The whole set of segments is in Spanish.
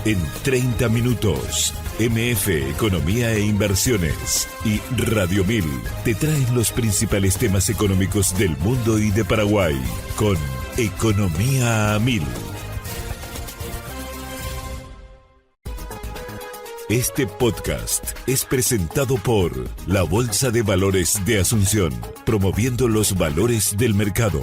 En 30 minutos, MF Economía e Inversiones y Radio 1000 te traen los principales temas económicos del mundo y de Paraguay con Economía a 1000. Este podcast es presentado por la Bolsa de Valores de Asunción, promoviendo los valores del mercado.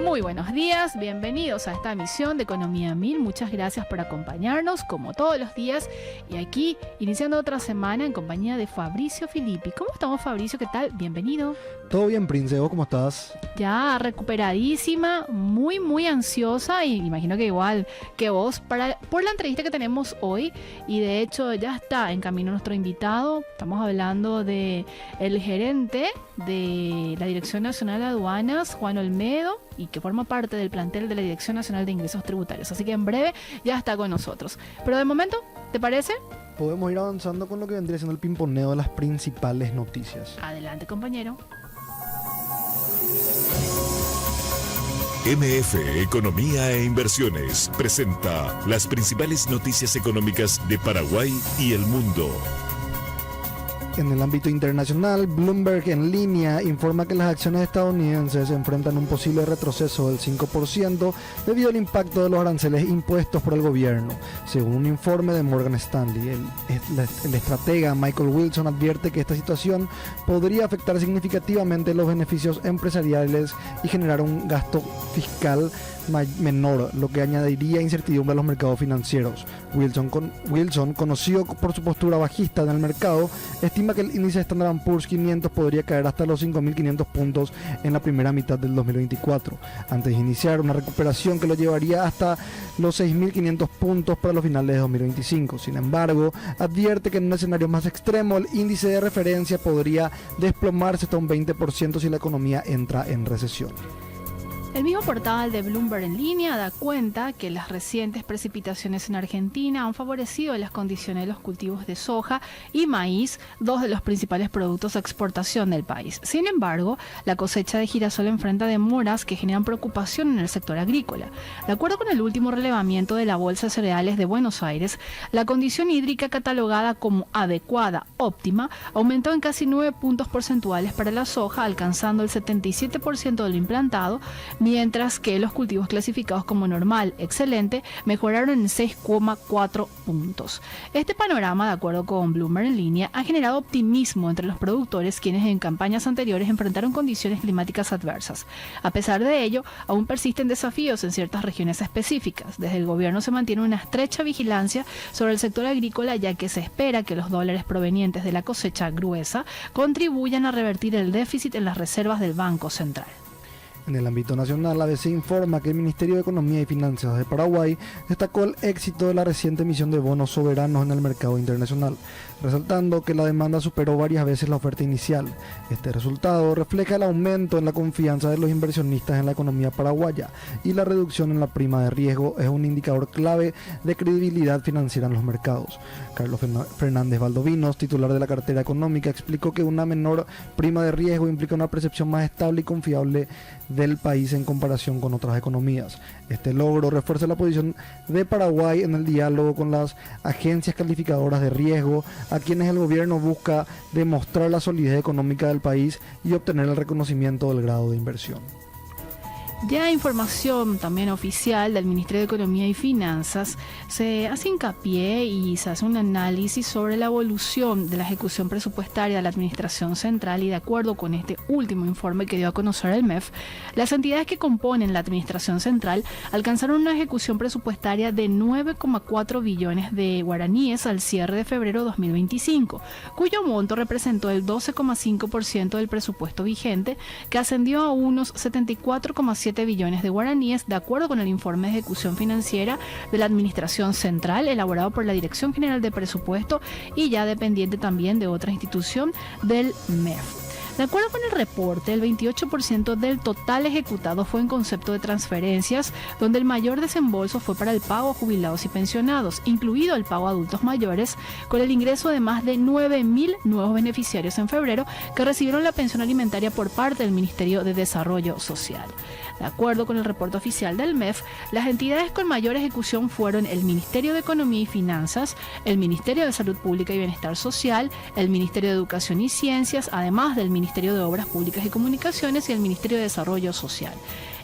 Muy buenos días, bienvenidos a esta emisión de Economía 1000. Muchas gracias por acompañarnos como todos los días y aquí iniciando otra semana en compañía de Fabricio Filippi. ¿Cómo estamos, Fabricio? ¿Qué tal? Bienvenido. Todo bien, Prince. ¿Vos cómo estás? Ya recuperadísima, muy ansiosa y imagino que igual que vos por la entrevista que tenemos hoy, y de hecho ya está en camino nuestro invitado. Estamos hablando de el gerente de la Dirección Nacional de Aduanas, Juan Olmedo, y que forma parte del plantel de la Dirección Nacional de Ingresos Tributarios. Así que en breve ya está con nosotros. Pero de momento, ¿te parece? Podemos ir avanzando con lo que vendría siendo el pimponeo de las principales noticias. Adelante, compañero. MF Economía e Inversiones presenta las principales noticias económicas de Paraguay y el mundo. En el ámbito internacional, Bloomberg en línea informa que las acciones estadounidenses enfrentan un posible retroceso del 5% debido al impacto de los aranceles impuestos por el gobierno. Según un informe de Morgan Stanley, el estratega Michael Wilson advierte que esta situación podría afectar significativamente los beneficios empresariales y generar un gasto fiscal menor, lo que añadiría incertidumbre a los mercados financieros. Wilson, conocido por su postura bajista en el mercado, estima que el índice Standard & Poor's 500 podría caer hasta los 5.500 puntos en la primera mitad del 2024, antes de iniciar una recuperación que lo llevaría hasta los 6.500 puntos para los finales de 2025. Sin embargo, advierte que en un escenario más extremo, el índice de referencia podría desplomarse hasta un 20% si la economía entra en recesión. El mismo portal de Bloomberg en línea da cuenta que las recientes precipitaciones en Argentina han favorecido las condiciones de los cultivos de soja y maíz, dos de los principales productos de exportación del país. Sin embargo, la cosecha de girasol enfrenta demoras que generan preocupación en el sector agrícola. De acuerdo con el último relevamiento de la Bolsa de Cereales de Buenos Aires, la condición hídrica catalogada como adecuada, óptima, aumentó en casi 9 puntos porcentuales para la soja, alcanzando el 77% de lo implantado, mientras que los cultivos clasificados como normal, excelente, mejoraron en 6,4 puntos. Este panorama, de acuerdo con Bloomberg en línea, ha generado optimismo entre los productores, quienes en campañas anteriores enfrentaron condiciones climáticas adversas. A pesar de ello, aún persisten desafíos en ciertas regiones específicas. Desde el gobierno se mantiene una estrecha vigilancia sobre el sector agrícola, ya que se espera que los dólares provenientes de la cosecha gruesa contribuyan a revertir el déficit en las reservas del Banco Central. En el ámbito nacional, la ABC informa que el Ministerio de Economía y Finanzas de Paraguay destacó el éxito de la reciente emisión de bonos soberanos en el mercado internacional, resaltando que la demanda superó varias veces la oferta inicial. Este resultado refleja el aumento en la confianza de los inversionistas en la economía paraguaya, y la reducción en la prima de riesgo es un indicador clave de credibilidad financiera en los mercados. Carlos Fernández Valdovinos, titular de la cartera económica, explicó que una menor prima de riesgo implica una percepción más estable y confiable del país en comparación con otras economías. Este logro refuerza la posición de Paraguay en el diálogo con las agencias calificadoras de riesgo, a quienes el gobierno busca demostrar la solidez económica del país y obtener el reconocimiento del grado de inversión. Ya información también oficial del Ministerio de Economía y Finanzas, se hace hincapié y se hace un análisis sobre la evolución de la ejecución presupuestaria de la Administración Central, y de acuerdo con este último informe que dio a conocer el MEF, las entidades que componen la Administración Central alcanzaron una ejecución presupuestaria de 9,4 billones de guaraníes al cierre de febrero 2025, cuyo monto representó el 12,5% del presupuesto vigente, que ascendió a unos 74,7 billones de guaraníes, de acuerdo con el informe de ejecución financiera de la Administración Central elaborado por la Dirección General de Presupuesto y ya dependiente también de otra institución del MEF. De acuerdo con el reporte, el 28% del total ejecutado fue en concepto de transferencias, donde el mayor desembolso fue para el pago a jubilados y pensionados, incluido el pago a adultos mayores, con el ingreso de más de 9.000 nuevos beneficiarios en febrero que recibieron la pensión alimentaria por parte del Ministerio de Desarrollo Social. De acuerdo con el reporte oficial del MEF, las entidades con mayor ejecución fueron el Ministerio de Economía y Finanzas, el Ministerio de Salud Pública y Bienestar Social, el Ministerio de Educación y Ciencias, además del Ministerio de Obras Públicas y Comunicaciones y el Ministerio de Desarrollo Social.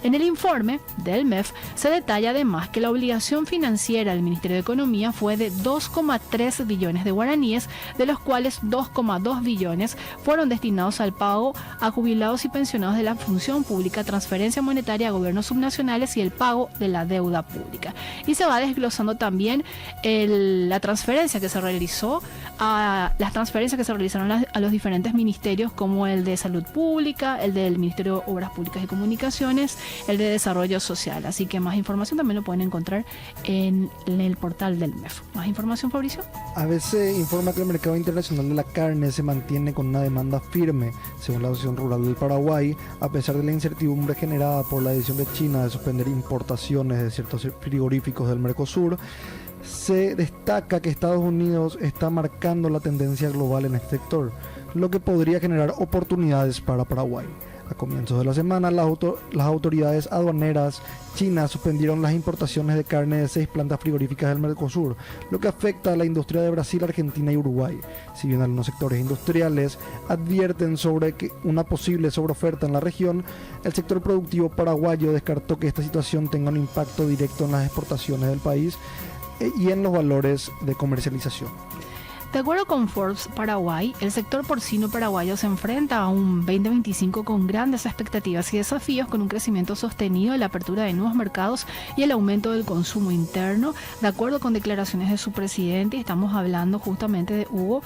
En el informe del MEF se detalla además que la obligación financiera del Ministerio de Economía fue de 2,3 billones de guaraníes, de los cuales 2,2 billones fueron destinados al pago a jubilados y pensionados de la función pública, transferencia monetaria a gobiernos subnacionales y el pago de la deuda pública. Y se va desglosando también la transferencia que se realizó las transferencias que se realizaron a los diferentes ministerios, como el de Salud Pública, el del Ministerio de Obras Públicas y Comunicaciones, el de Desarrollo Social. Así que más información también lo pueden encontrar en el portal del MEF. ¿Más información, Fabricio? ABC informa que el mercado internacional de la carne se mantiene con una demanda firme, según la Asociación Rural del Paraguay, a pesar de la incertidumbre generada por la decisión de China de suspender importaciones de ciertos frigoríficos del Mercosur. Se destaca que Estados Unidos está marcando la tendencia global en este sector, lo que podría generar oportunidades para Paraguay. A comienzos de la semana, las autoridades aduaneras chinas suspendieron las importaciones de carne de 6 plantas frigoríficas del Mercosur, lo que afecta a la industria de Brasil, Argentina y Uruguay. Si bien algunos sectores industriales advierten sobre una posible sobreoferta en la región, el sector productivo paraguayo descartó que esta situación tenga un impacto directo en las exportaciones del país y en los valores de comercialización. De acuerdo con Forbes Paraguay, el sector porcino paraguayo se enfrenta a un 2025 con grandes expectativas y desafíos, con un crecimiento sostenido, la apertura de nuevos mercados y el aumento del consumo interno. De acuerdo con declaraciones de su presidente, estamos hablando justamente de Hugo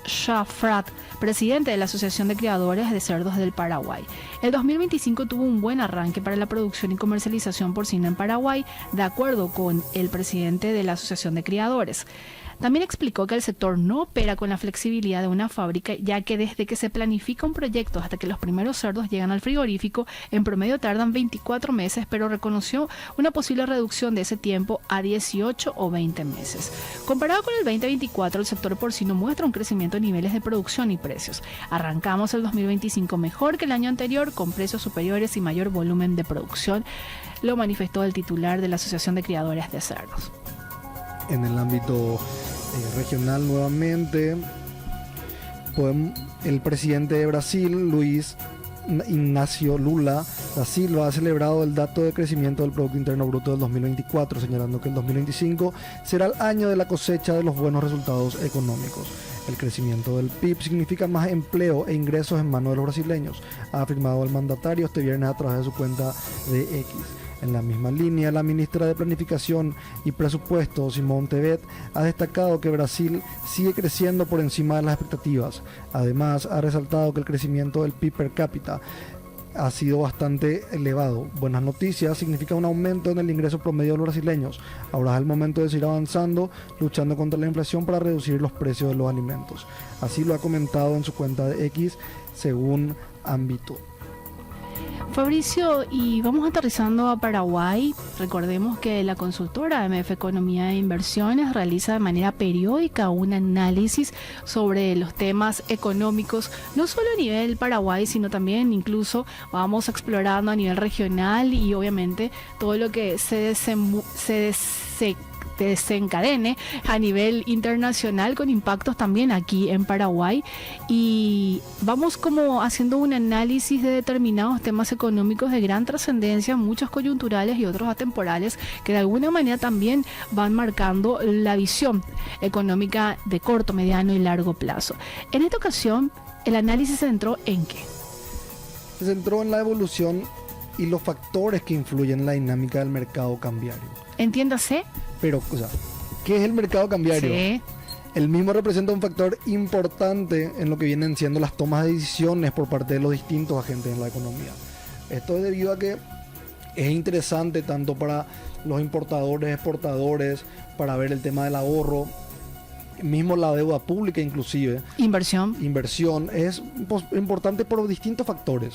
Schafrat, presidente de la Asociación de Criadores de Cerdos del Paraguay. El 2025 tuvo un buen arranque para la producción y comercialización porcina en Paraguay, de acuerdo con el presidente de la Asociación de Criadores. También explicó que el sector no opera con la flexibilidad de una fábrica, ya que desde que se planifica un proyecto hasta que los primeros cerdos llegan al frigorífico, en promedio tardan 24 meses, pero reconoció una posible reducción de ese tiempo a 18 o 20 meses. Comparado con el 2024, el sector porcino muestra un crecimiento en niveles de producción y precios. Arrancamos el 2025 mejor que el año anterior, con precios superiores y mayor volumen de producción, lo manifestó el titular de la Asociación de Criadores de Cerdos. En el ámbito regional nuevamente, el presidente de Brasil, Luiz Inácio Lula da Silva, ha celebrado el dato de crecimiento del Producto Interno Bruto del 2024, señalando que el 2025 será el año de la cosecha de los buenos resultados económicos. El crecimiento del PIB significa más empleo e ingresos en manos de los brasileños, ha afirmado el mandatario este viernes a través de su cuenta de X. En la misma línea, la ministra de Planificación y Presupuesto, Simone Tebet, ha destacado que Brasil sigue creciendo por encima de las expectativas. Además, ha resaltado que el crecimiento del PIB per cápita ha sido bastante elevado. Buenas noticias significa un aumento en el ingreso promedio de los brasileños. Ahora es el momento de seguir avanzando, luchando contra la inflación para reducir los precios de los alimentos. Así lo ha comentado en su cuenta de X, según Ámbito. Fabricio, y vamos aterrizando a Paraguay. Recordemos que la consultora MF Economía e Inversiones realiza de manera periódica un análisis sobre los temas económicos, no solo a nivel Paraguay, sino también incluso vamos explorando a nivel regional y obviamente todo lo que se desencadene a nivel internacional, con impactos también aquí en Paraguay, y vamos como haciendo un análisis de determinados temas económicos de gran trascendencia, muchos coyunturales y otros atemporales, que de alguna manera también van marcando la visión económica de corto, mediano y largo plazo. En esta ocasión, el análisis se centró ¿en qué? Se centró en la evolución y los factores que influyen en la dinámica del mercado cambiario. Entiéndase. Pero, o sea, ¿qué es el mercado cambiario? Sí. El mismo representa un factor importante en lo que vienen siendo las tomas de decisiones por parte de los distintos agentes en la economía. Esto es debido a que es interesante tanto para los importadores, exportadores, para ver el tema del ahorro, mismo la deuda pública inclusive. Inversión. Es importante por distintos factores.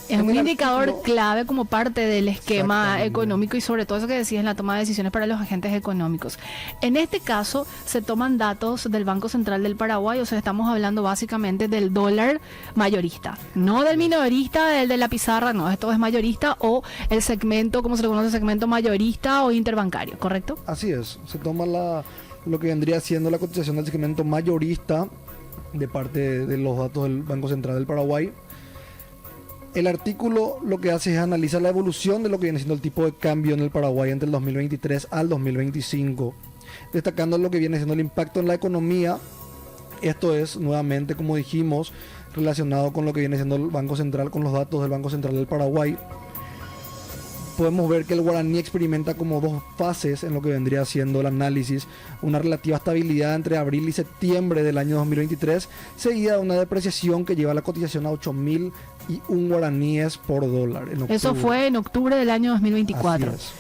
Es un indicador artículo, clave como parte del esquema económico y sobre todo eso que decías en la toma de decisiones para los agentes económicos. En este caso se toman datos del Banco Central del Paraguay, o sea, estamos hablando básicamente del dólar mayorista, no del minorista, del de la pizarra, no, esto es mayorista o el segmento, como se le conoce, segmento mayorista o interbancario, ¿correcto? Así es, se toma lo que vendría siendo la cotización del segmento mayorista de parte de los datos del Banco Central del Paraguay. El artículo lo que hace es analizar la evolución de lo que viene siendo el tipo de cambio en el Paraguay entre el 2023 al 2025, destacando lo que viene siendo el impacto en la economía. Esto es, nuevamente, como dijimos, relacionado con lo que viene siendo el Banco Central, con los datos del Banco Central del Paraguay. Podemos ver que el guaraní experimenta como dos fases en lo que vendría siendo el análisis: una relativa estabilidad entre abril y septiembre del año 2023, seguida de una depreciación que lleva la cotización a 8.001 guaraníes por dólar. Eso fue en octubre del año 2024. Así es.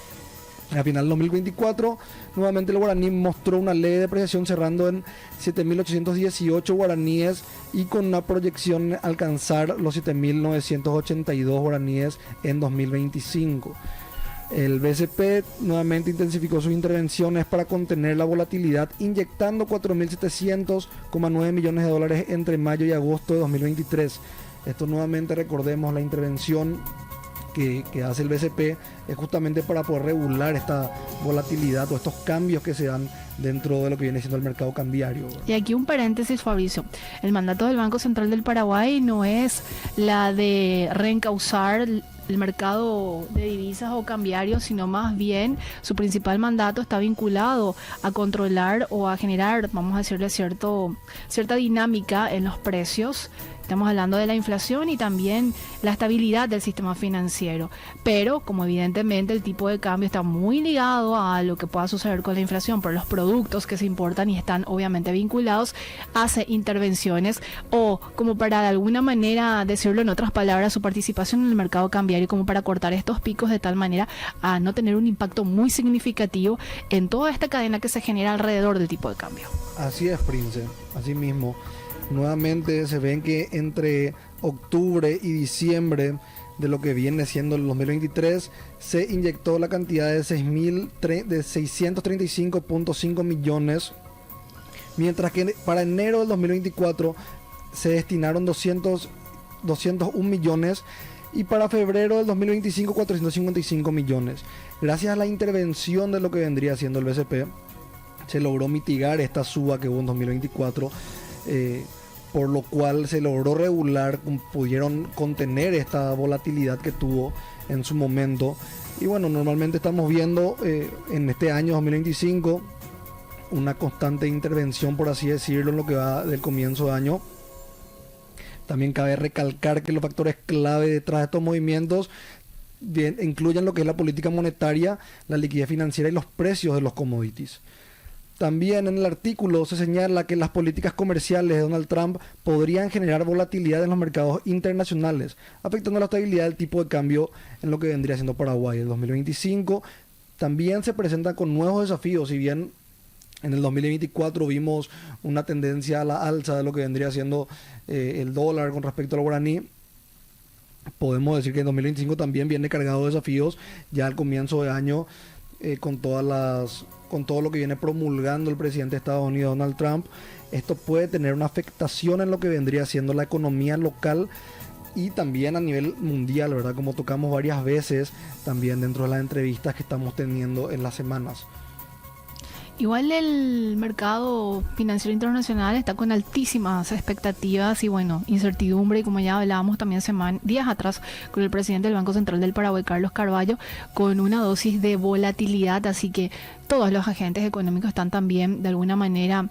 A final del 2024, nuevamente el guaraní mostró una leve depreciación, cerrando en 7.818 guaraníes y con una proyección de alcanzar los 7.982 guaraníes en 2025. El BCP nuevamente intensificó sus intervenciones para contener la volatilidad, inyectando 4.700,9 millones de dólares entre mayo y agosto de 2023. Esto, nuevamente, recordemos, la intervención que hace el BCP es justamente para poder regular esta volatilidad o estos cambios que se dan dentro de lo que viene siendo el mercado cambiario. Y aquí un paréntesis, Fabricio. El mandato del Banco Central del Paraguay no es la de reencauzar el mercado de divisas o cambiarios, sino más bien su principal mandato está vinculado a controlar o a generar, vamos a decirle, cierta dinámica en los precios. Estamos hablando de la inflación y también la estabilidad del sistema financiero. Pero, como evidentemente el tipo de cambio está muy ligado a lo que pueda suceder con la inflación por los productos que se importan y están obviamente vinculados, hace intervenciones o, como para de alguna manera decirlo en otras palabras, su participación en el mercado cambiario como para cortar estos picos de tal manera a no tener un impacto muy significativo en toda esta cadena que se genera alrededor del tipo de cambio. Así es, Prince. Así mismo. Nuevamente se ven que entre octubre y diciembre de lo que viene siendo el 2023 se inyectó la cantidad de 635.5 millones, mientras que para enero del 2024 se destinaron 201 millones y para febrero del 2025 455 millones. Gracias a la intervención de lo que vendría siendo el BCP se logró mitigar esta suba que hubo en 2024, por lo cual se logró regular, pudieron contener esta volatilidad que tuvo en su momento. Y bueno, normalmente estamos viendo en este año 2025 una constante intervención, por así decirlo, en lo que va del comienzo de año. También cabe recalcar que los factores clave detrás de estos movimientos incluyen lo que es la política monetaria, la liquidez financiera y los precios de los commodities. También en el artículo se señala que las políticas comerciales de Donald Trump podrían generar volatilidad en los mercados internacionales, afectando la estabilidad del tipo de cambio en lo que vendría siendo Paraguay. El 2025 también se presenta con nuevos desafíos. Si bien en el 2024 vimos una tendencia a la alza de lo que vendría siendo el dólar con respecto al guaraní, podemos decir que en 2025 también viene cargado de desafíos ya al comienzo de año, con todo lo que viene promulgando el presidente de Estados Unidos, Donald Trump. Esto puede tener una afectación en lo que vendría siendo la economía local y también a nivel mundial, ¿verdad? Como tocamos varias veces también dentro de las entrevistas que estamos teniendo en las semanas. Igual el mercado financiero internacional está con altísimas expectativas y bueno, incertidumbre, y como ya hablábamos también días atrás con el presidente del Banco Central del Paraguay, Carlos Carvalho, con una dosis de volatilidad, así que todos los agentes económicos están también de alguna manera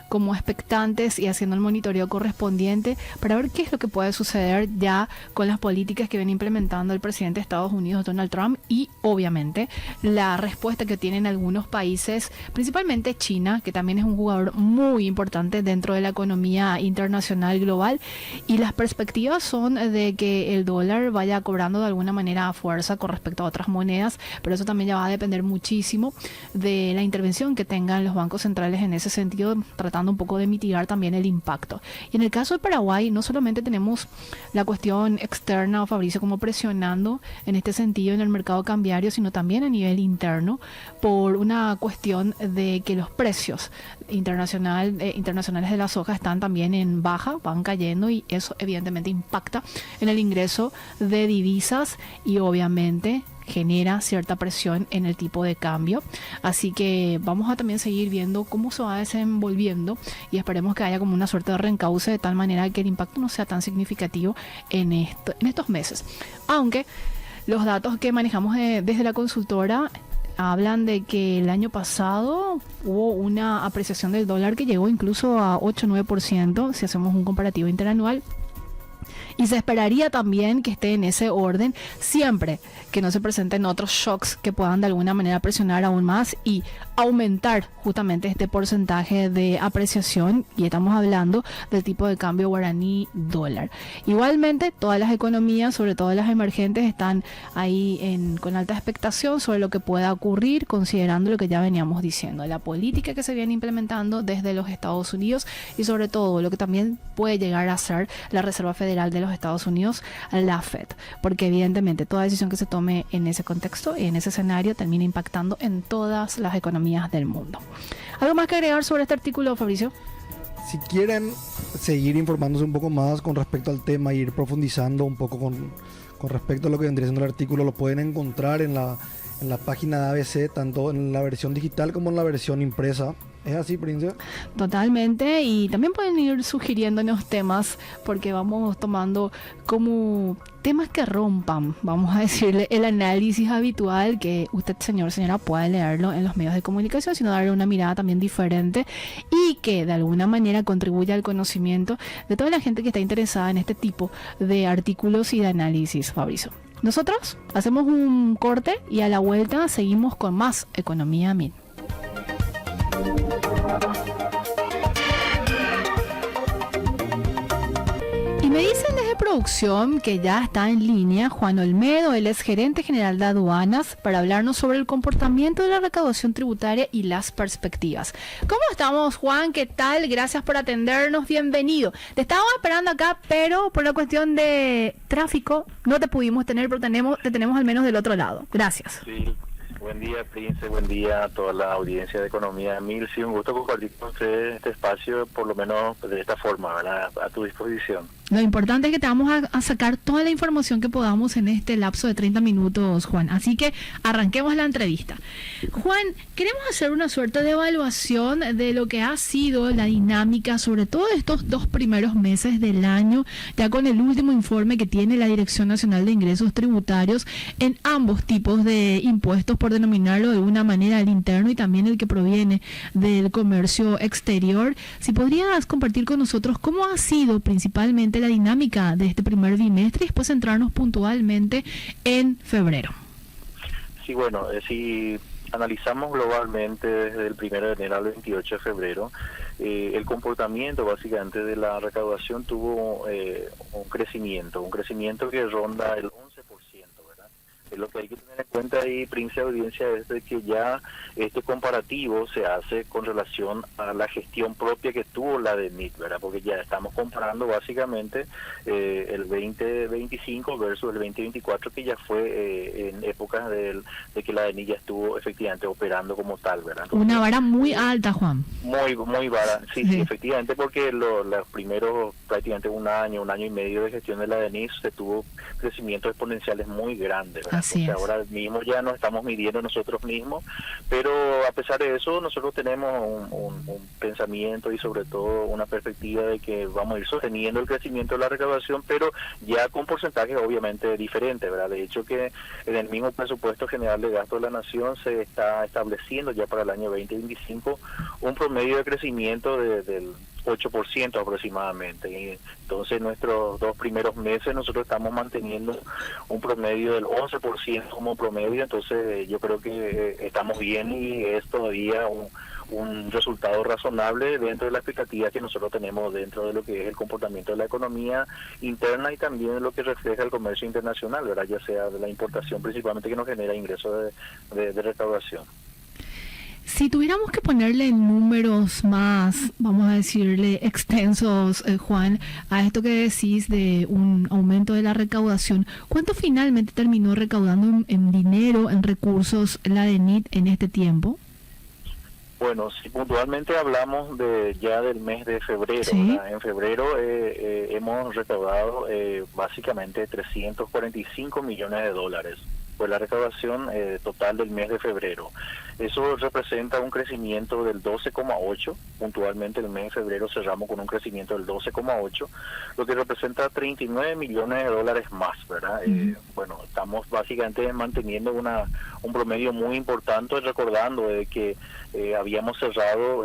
como expectantes y haciendo el monitoreo correspondiente para ver qué es lo que puede suceder ya con las políticas que viene implementando el presidente de Estados Unidos, Donald Trump, y obviamente la respuesta que tienen algunos países, principalmente principalmente China, que también es un jugador muy importante dentro de la economía internacional global, y las perspectivas son de que el dólar vaya cobrando de alguna manera fuerza con respecto a otras monedas, pero eso también ya va a depender muchísimo de la intervención que tengan los bancos centrales en ese sentido, tratando un poco de mitigar también el impacto. Y en el caso de Paraguay, no solamente tenemos la cuestión externa, Fabricio, como presionando en este sentido en el mercado cambiario, sino también a nivel interno, por una cuestión de que los precios internacionales de la soja están también en baja, van cayendo, y eso evidentemente impacta en el ingreso de divisas y obviamente genera cierta presión en el tipo de cambio. Así que vamos a también seguir viendo cómo se va desenvolviendo y esperemos que haya como una suerte de reencauce de tal manera que el impacto no sea tan significativo en estos meses. Aunque los datos que manejamos desde la consultora hablan de que el año pasado hubo una apreciación del dólar que llegó incluso a 8-9% si hacemos un comparativo interanual. Y se esperaría también que esté en ese orden, siempre que no se presenten otros shocks que puedan de alguna manera presionar aún más y aumentar justamente este porcentaje de apreciación. Y estamos hablando del tipo de cambio guaraní-dólar. Igualmente, todas las economías, sobre todo las emergentes, están ahí con alta expectación sobre lo que pueda ocurrir, considerando lo que ya veníamos diciendo, la política que se viene implementando desde los Estados Unidos y sobre todo lo que también puede llegar a ser la Reserva Federal de los Estados Unidos, la Fed, porque evidentemente toda decisión que se tome en ese contexto y en ese escenario termina impactando en todas las economías del mundo. ¿Algo más que agregar sobre este artículo, Fabricio? Si quieren seguir informándose un poco más con respecto al tema e ir profundizando un poco con respecto a lo que vendría siendo el artículo, lo pueden encontrar en la página de ABC, tanto en la versión digital como en la versión impresa. ¿Es así, Prince? Totalmente, y también pueden ir sugiriéndonos temas, porque vamos tomando como temas que rompan, vamos a decirle, el análisis habitual, que usted, señora, pueda leerlo en los medios de comunicación, sino darle una mirada también diferente y que de alguna manera contribuya al conocimiento de toda la gente que está interesada en este tipo de artículos y de análisis, Fabricio. Nosotros hacemos un corte y a la vuelta seguimos con más Economía Min. Y me dicen desde producción que ya está en línea Juan Olmedo, él es gerente general de aduanas, para hablarnos sobre el comportamiento de la recaudación tributaria y las perspectivas. ¿Cómo estamos, Juan? ¿Qué tal? Gracias por atendernos, bienvenido. Te estábamos esperando acá, pero por la cuestión de tráfico no te pudimos tener, pero te tenemos al menos del otro lado. Gracias. Sí. Buen día, Prince, buen día a toda la audiencia de Economía Mil. Sí, un gusto compartir con ustedes este espacio, por lo menos de esta forma, ¿verdad? A tu disposición. Lo importante es que te vamos a sacar toda la información que podamos en este lapso de 30 minutos, Juan. Así que arranquemos la entrevista. Juan, queremos hacer una suerte de evaluación de lo que ha sido la dinámica, sobre todo estos 2 primeros meses del año, ya con el último informe que tiene la Dirección Nacional de Ingresos Tributarios en ambos tipos de impuestos, por denominarlo de alguna manera, el interno y también el que proviene del comercio exterior. Si podrías compartir con nosotros cómo ha sido principalmente la dinámica de este primer bimestre y después centrarnos puntualmente en febrero. Sí, bueno, si analizamos globalmente desde el 1 de enero al 28 de febrero, el comportamiento básicamente de la recaudación tuvo un crecimiento que ronda el 11%, ¿verdad? Lo que hay que tener en cuenta ahí, Prince, audiencia, es de que ya este comparativo se hace con relación a la gestión propia que tuvo la DENIT, ¿verdad? Porque ya estamos comparando básicamente el 2025 versus el 2024, que ya fue en épocas de que la DENIT ya estuvo efectivamente operando como tal, ¿verdad? Entonces, una vara muy alta, Juan. Muy vara, sí, efectivamente, porque los primeros prácticamente un año y medio de gestión de la DENIT se tuvo crecimientos exponenciales muy grandes, ¿verdad? Porque ahora mismo ya nos estamos midiendo nosotros mismos, pero a pesar de eso nosotros tenemos un pensamiento y sobre todo una perspectiva de que vamos a ir sosteniendo el crecimiento de la recaudación, pero ya con porcentajes obviamente diferentes, ¿verdad? De hecho que en el mismo presupuesto general de gasto de la nación se está estableciendo ya para el año 2025 un promedio de crecimiento del 8% aproximadamente. Y entonces nuestros 2 primeros meses nosotros estamos manteniendo un promedio del 11% como promedio, entonces yo creo que estamos bien y es todavía un resultado razonable dentro de la expectativa que nosotros tenemos dentro de lo que es el comportamiento de la economía interna y también de lo que refleja el comercio internacional, ¿verdad? Ya sea de la importación principalmente, que nos genera ingresos de recaudación. Si tuviéramos que ponerle números más, vamos a decirle, extensos, Juan, a esto que decís de un aumento de la recaudación, ¿cuánto finalmente terminó recaudando en dinero, en recursos, la DENIT en este tiempo? Bueno, si puntualmente hablamos ya del mes de febrero, ¿sí? ¿verdad? En febrero hemos recaudado básicamente 345 millones de dólares. Pues la recaudación total del mes de febrero. Eso representa un crecimiento del 12,8%. Puntualmente el mes de febrero cerramos con un crecimiento del 12,8%, lo que representa 39 millones de dólares más, ¿verdad? Bueno, estamos básicamente manteniendo un promedio muy importante, recordando que habíamos cerrado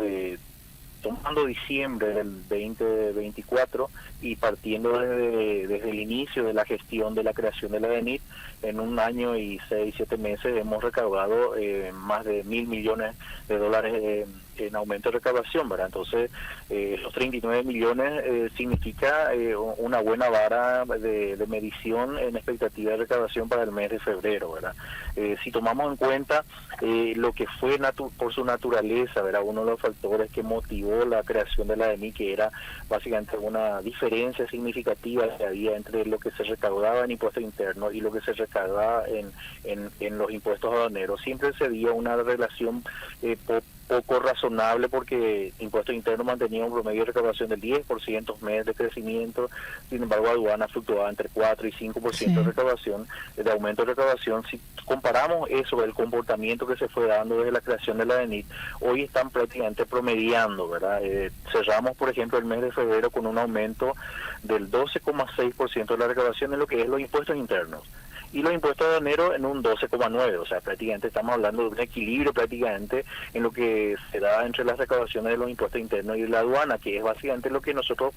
tomando diciembre del 2024 y partiendo desde el inicio de la gestión de la creación de la DENIT, en un año y 6-7 meses hemos recaudado más de 1.000 millones de dólares en aumento de recaudación, ¿verdad? Entonces, los 39 millones significa una buena vara de medición en expectativa de recaudación para el mes de febrero, ¿verdad? Si tomamos en cuenta lo que fue por su naturaleza, ¿verdad? Uno de los factores que motivó la creación de la DENIT, que era básicamente una diferencia significativa que había entre lo que se recaudaba en impuestos internos y lo que se recaudaba en los impuestos aduaneros. Siempre se veía una relación poco razonable, porque impuestos internos mantenía un promedio de recaudación del 10% mes de crecimiento, sin embargo aduana fluctuaba entre 4 y 5% de recaudación, de aumento de recaudación. Si comparamos eso, el comportamiento que se fue dando desde la creación de la DENIT, hoy están prácticamente promediando, ¿verdad? Cerramos, por ejemplo, el mes de febrero con un aumento del 12,6% de la recaudación en lo que es los impuestos internos, y los impuestos aduaneros en un 12,9%, o sea, prácticamente estamos hablando de un equilibrio prácticamente en lo que se da entre las recaudaciones de los impuestos internos y la aduana, que es básicamente lo que nosotros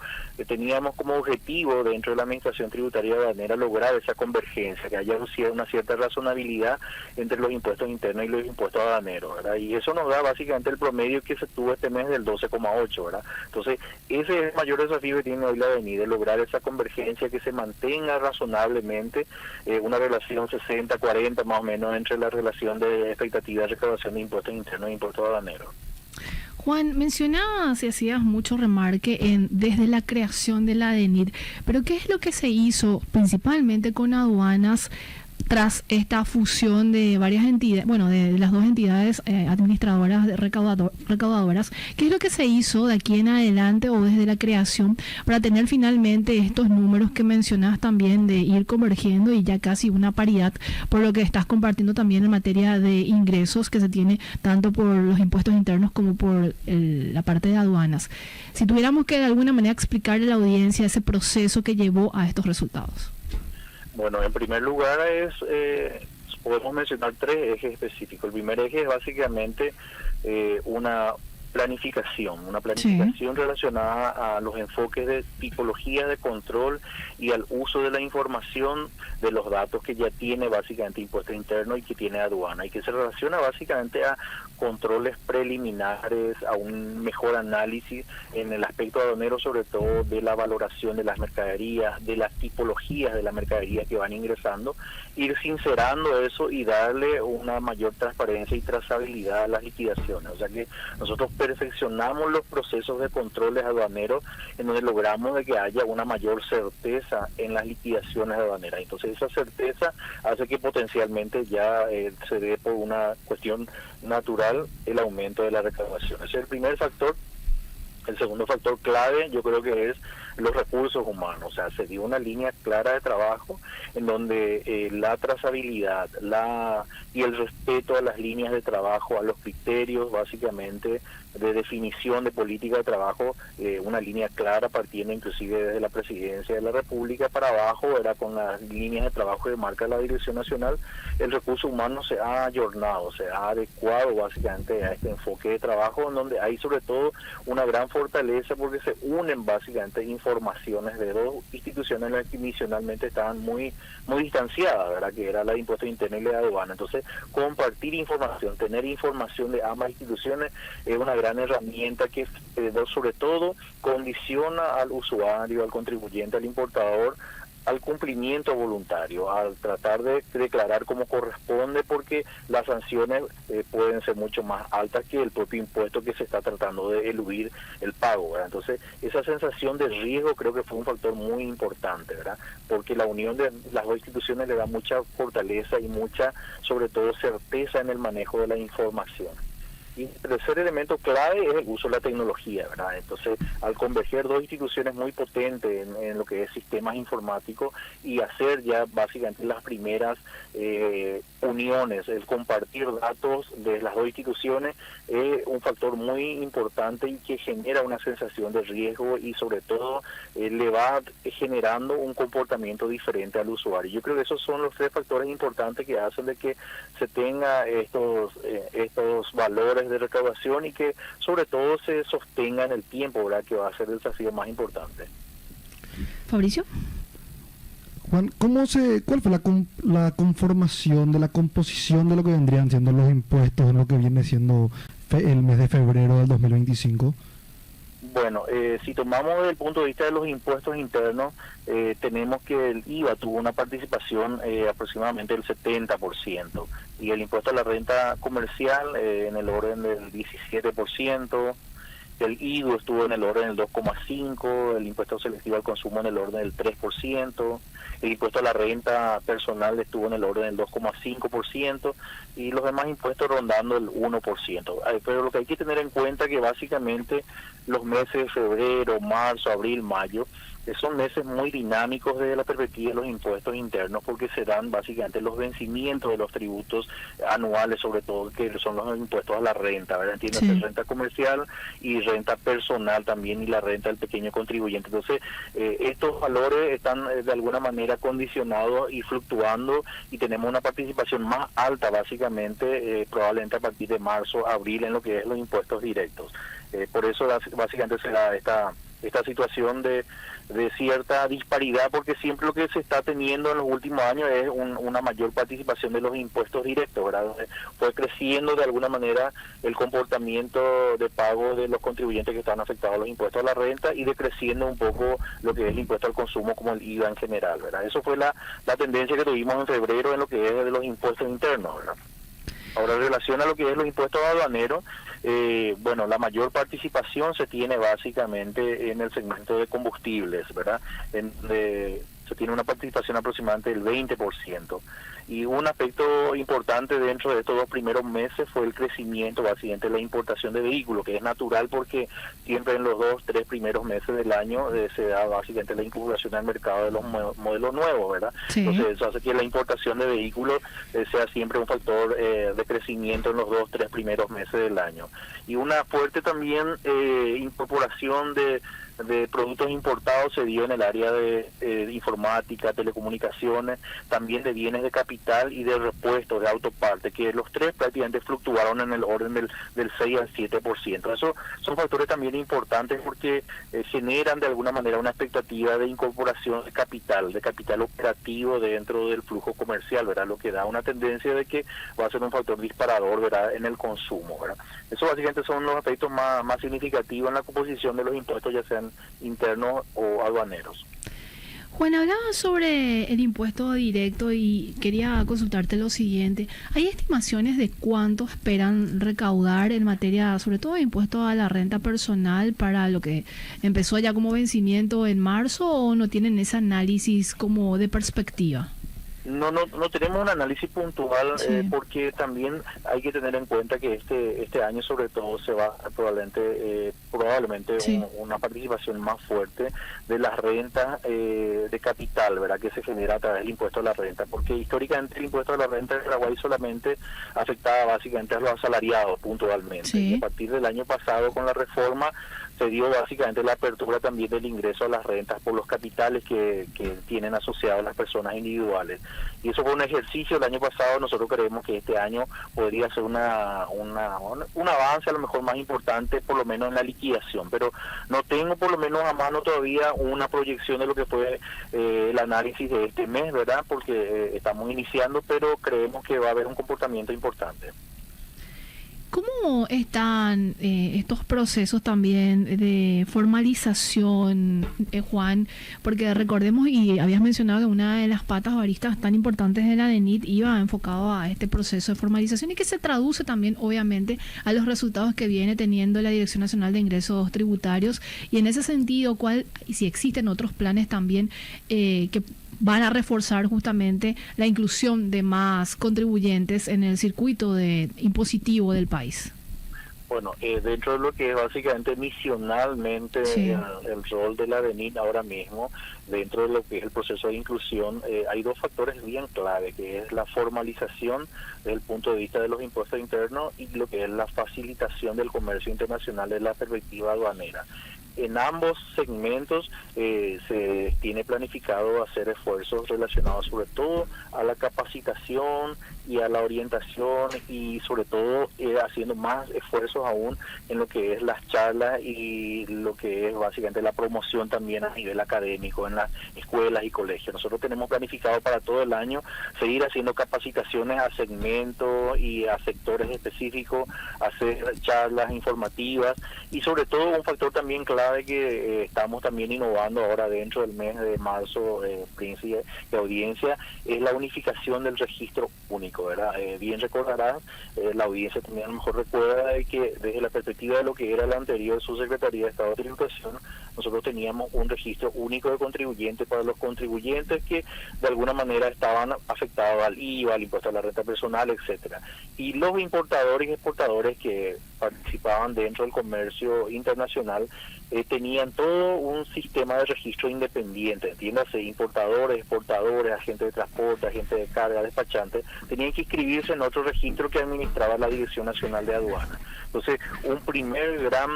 teníamos como objetivo dentro de la administración tributaria aduanera, lograr esa convergencia, que haya una cierta razonabilidad entre los impuestos internos y los impuestos aduaneros, ¿verdad? Y eso nos da básicamente el promedio que se tuvo este mes del 12,8%, ¿verdad? Entonces, ese es el mayor desafío que tiene hoy la DENIT, de lograr esa convergencia, que se mantenga razonablemente una relación 60-40 más o menos entre la relación de expectativa de recaudación de impuestos internos e impuestos aduaneros. Juan, mencionabas y hacías mucho remarque desde la creación de la DENIT, pero ¿qué es lo que se hizo principalmente con aduanas tras esta fusión de varias entidades, bueno, de las dos entidades administradoras recaudadoras? ¿Qué es lo que se hizo de aquí en adelante o desde la creación para tener finalmente estos números que mencionas también, de ir convergiendo y ya casi una paridad, por lo que estás compartiendo también en materia de ingresos que se tiene tanto por los impuestos internos como por la parte de aduanas? Si tuviéramos que de alguna manera explicarle a la audiencia ese proceso que llevó a estos resultados. Bueno, en primer lugar podemos mencionar 3 ejes específicos. El primer eje es básicamente una planificación relacionada a los enfoques de tipología de control y al uso de la información de los datos que ya tiene básicamente impuestos internos y que tiene aduana, y que se relaciona básicamente a controles preliminares, a un mejor análisis en el aspecto aduanero, sobre todo de la valoración de las mercaderías, de las tipologías de la mercadería que van ingresando, ir sincerando eso y darle una mayor transparencia y trazabilidad a las liquidaciones. O sea que nosotros perfeccionamos los procesos de controles aduaneros en donde logramos de que haya una mayor certeza en las liquidaciones aduaneras. Entonces esa certeza hace que potencialmente ya se dé por una cuestión natural el aumento de la recaudación. Ese es el primer factor. El segundo factor clave, yo creo que es los recursos humanos. O sea, se dio una línea clara de trabajo en donde la trazabilidad y el respeto a las líneas de trabajo, a los criterios básicamente de definición de política de trabajo, una línea clara partiendo inclusive desde la Presidencia de la República para abajo, era con las líneas de trabajo que marca la Dirección Nacional. El recurso humano se ha ayornado, se ha adecuado básicamente a este enfoque de trabajo, en donde hay sobre todo una gran fortaleza porque se unen básicamente informaciones de dos instituciones las que inicialmente estaban muy distanciadas, ¿verdad? Que era la de impuesto interno y la de aduana. Entonces, compartir información, tener información de ambas instituciones es una gran herramienta que sobre todo condiciona al usuario, al contribuyente, al importador, al cumplimiento voluntario, al tratar de declarar como corresponde, porque las sanciones pueden ser mucho más altas que el propio impuesto que se está tratando de eludir el pago, ¿verdad? Entonces, esa sensación de riesgo creo que fue un factor muy importante, ¿verdad? Porque la unión de las dos instituciones le da mucha fortaleza y mucha, sobre todo, certeza en el manejo de la información. Y el tercer elemento clave es el uso de la tecnología, ¿verdad? Entonces, al converger dos instituciones muy potentes en lo que es sistemas informáticos y hacer ya básicamente las primeras uniones, el compartir datos de las dos instituciones es un factor muy importante y que genera una sensación de riesgo y sobre todo le va generando un comportamiento diferente al usuario. Yo creo que esos son los tres factores importantes que hacen de que se tenga estos valores de recaudación y que sobre todo se sostenga en el tiempo, ¿verdad? Que va a ser el desafío más importante. Fabricio. Juan, ¿cuál fue la conformación de la composición de lo que vendrían siendo los impuestos en lo que viene siendo el mes de febrero del 2025? Bueno, si tomamos desde el punto de vista de los impuestos internos, tenemos que el IVA tuvo una participación aproximadamente del 70%, y el impuesto a la renta comercial en el orden del 17%, el IVA estuvo en el orden del 2,5%, el impuesto selectivo al consumo en el orden del 3%, el impuesto a la renta personal estuvo en el orden del 2,5% y los demás impuestos rondando el 1%. Pero lo que hay que tener en cuenta es que básicamente los meses de febrero, marzo, abril, mayo son meses muy dinámicos desde la perspectiva de los impuestos internos, porque se dan básicamente los vencimientos de los tributos anuales, sobre todo que son los impuestos a la renta, ¿verdad? Entiéndase, sí. Renta comercial y renta personal también, y la renta del pequeño contribuyente. Entonces, estos valores están de alguna manera condicionados y fluctuando, y tenemos una participación más alta básicamente, probablemente a partir de marzo, abril, en lo que es los impuestos directos. Por eso básicamente se da esta situación de cierta disparidad, porque siempre lo que se está teniendo en los últimos años es una mayor participación de los impuestos directos, ¿verdad? Fue creciendo de alguna manera el comportamiento de pago de los contribuyentes que están afectados a los impuestos a la renta, y decreciendo un poco lo que es el impuesto al consumo como el IVA en general, ¿verdad? Eso fue la tendencia que tuvimos en febrero en lo que es de los impuestos internos, ¿verdad? Ahora, en relación a lo que es los impuestos aduaneros, bueno, la mayor participación se tiene básicamente en el segmento de combustibles, ¿verdad? Se tiene una participación aproximadamente del 20%. Y un aspecto importante dentro de estos dos primeros meses fue el crecimiento básicamente de la importación de vehículos, que es natural porque siempre en los 2-3 primeros meses del año se da básicamente la incorporación al mercado de los modelos nuevos, ¿verdad? Sí. Entonces eso hace que la importación de vehículos sea siempre un factor de crecimiento en los 2-3 primeros meses del año. Y una fuerte también incorporación de productos importados se dio en el área de informática, telecomunicaciones, también de bienes de capital y de repuestos, de autoparte, que los tres prácticamente fluctuaron en el orden del 6 al 7%. Esos son factores también importantes porque generan de alguna manera una expectativa de incorporación de capital operativo dentro del flujo comercial, ¿verdad? Lo que da una tendencia de que va a ser un factor disparador, ¿verdad?, en el consumo, ¿verdad? Eso básicamente son los aspectos más significativos en la composición de los impuestos, ya sean internos o aduaneros. Juan, hablaba sobre el impuesto directo y quería consultarte lo siguiente. ¿Hay estimaciones de cuánto esperan recaudar en materia, sobre todo de impuesto a la renta personal, para lo que empezó ya como vencimiento en marzo, o no tienen ese análisis como de perspectiva? No tenemos un análisis puntual, Sí. porque también hay que tener en cuenta que este año sobre todo se va a probablemente Sí. una participación más fuerte de las rentas de capital, ¿verdad?, que se genera a través del impuesto a la renta, porque históricamente el impuesto a la renta de Paraguay solamente afectaba básicamente a los asalariados puntualmente. Sí. Y a partir del año pasado, con la reforma, se dio básicamente la apertura también del ingreso a las rentas por los capitales que tienen asociados las personas individuales. Y eso fue un ejercicio el año pasado. Nosotros creemos que este año podría ser un avance a lo mejor más importante, por lo menos en la liquidación, pero no tengo por lo menos a mano todavía una proyección de lo que fue el análisis de este mes, ¿verdad?, porque estamos iniciando, pero creemos que va a haber un comportamiento importante. ¿Cómo están estos procesos también de formalización, Juan? Porque recordemos, y habías mencionado que una de las patas o aristas tan importantes de la DENIT iba enfocado a este proceso de formalización y que se traduce también, obviamente, a los resultados que viene teniendo la Dirección Nacional de Ingresos Tributarios. Y en ese sentido, y si existen otros planes también que van a reforzar justamente la inclusión de más contribuyentes en el circuito impositivo del país. Bueno, dentro de lo que es básicamente misionalmente Sí. el rol de la DENIT ahora mismo, dentro de lo que es el proceso de inclusión, hay dos factores bien clave, que es la formalización desde el punto de vista de los impuestos internos y lo que es la facilitación del comercio internacional desde la perspectiva aduanera. En ambos segmentos se tiene planificado hacer esfuerzos relacionados sobre todo a la capacitación y a la orientación, y sobre todo haciendo más esfuerzos aún en lo que es las charlas y lo que es básicamente la promoción también a nivel académico en las escuelas y colegios. Nosotros tenemos planificado para todo el año seguir haciendo capacitaciones a segmentos y a sectores específicos, hacer charlas informativas, y sobre todo un factor también clave que estamos también innovando ahora dentro del mes de marzo, Príncipe de Audiencia, es la unificación del registro único, ¿verdad? Bien recordarás, la audiencia también a lo mejor recuerda de que desde la perspectiva de lo que era la anterior Subsecretaría de Estado de Tributación, nosotros teníamos un registro único de contribuyentes para los contribuyentes que de alguna manera estaban afectados al IVA, al impuesto a la renta personal, etcétera. Y los importadores y exportadores que participaban dentro del comercio internacional tenían todo un sistema de registro independiente, entiéndase, importadores, exportadores, agentes de transporte, agentes de carga, despachantes, tenían que inscribirse en otro registro que administraba la Dirección Nacional de Aduanas. Entonces, un primer gran